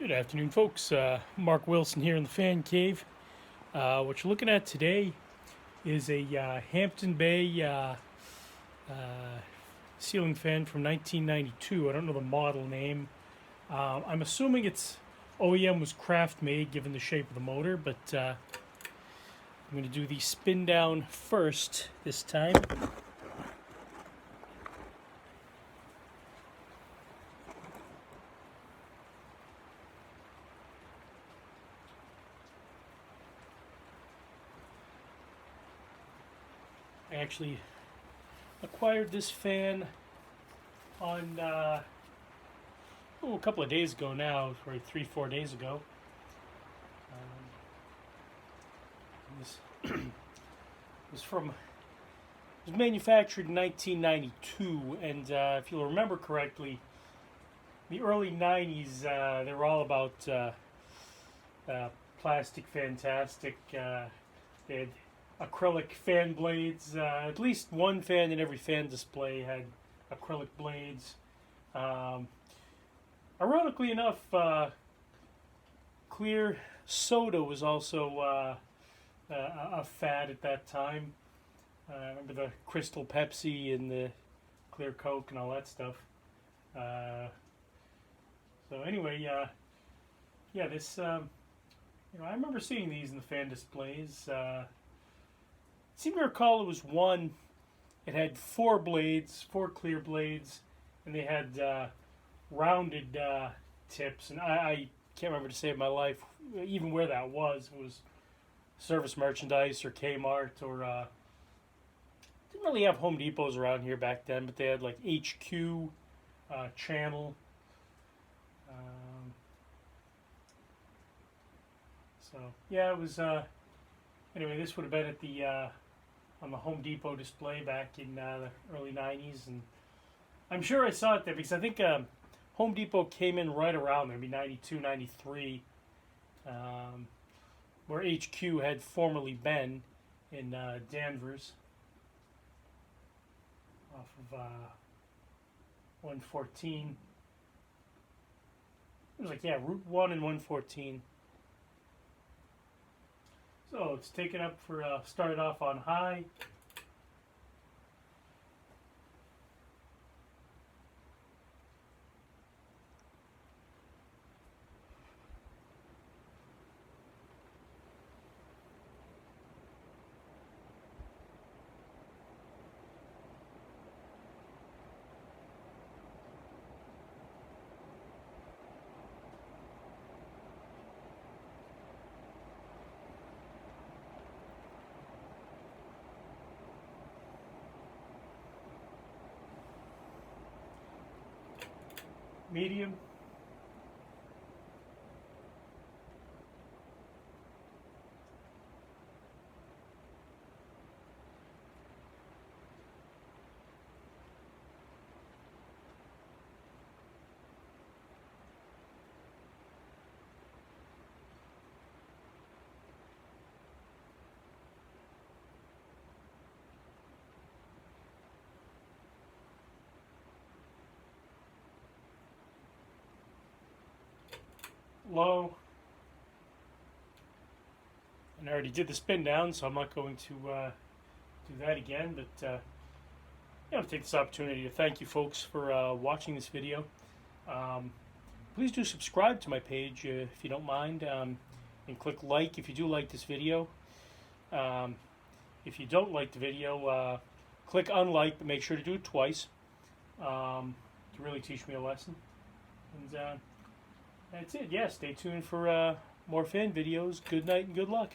Good afternoon, folks. Mark Wilson here in the Fan Cave. What you're looking at today is a Hampton Bay ceiling fan from 1992. I don't know the model name. I'm assuming its OEM was craft made given the shape of the motor, but I'm going to do the spin down first this time. I actually acquired this fan on a couple of days ago now, or 3-4 days ago. This was manufactured in 1992, and if you'll remember correctly, the early 90s they were all about plastic fantastic. They had acrylic fan blades. At least one fan in every fan display had acrylic blades. Ironically enough, clear soda was also a fad at that time. I remember the Crystal Pepsi and the clear Coke and all that stuff. So anyway, yeah, this I remember seeing these in the fan displays. Seem to recall it was one. It had four blades, four clear blades, and they had rounded tips. And I can't remember to save my life even where that was. It was Service Merchandise or Kmart or didn't really have Home Depots around here back then, but they had like HQ, Channel. So yeah, it was. Anyway, this would have been at the on the Home Depot display back in the early 90s, and I'm sure I saw it there because I think Home Depot came in right around there, maybe 92, 93, where HQ had formerly been in Danvers off of 114. It was like, yeah, Route 1 and 114. So it's taken up for started off on high. Medium. Low. And I already did the spin down, so I'm not going to do that again. But I'll take this opportunity to thank you folks for watching this video. Please do subscribe to my page if you don't mind, and click like if you do like this video. If you don't like the video, click unlike, but make sure to do it twice to really teach me a lesson. And that's it. Yeah, stay tuned for more fan videos. Good night and good luck.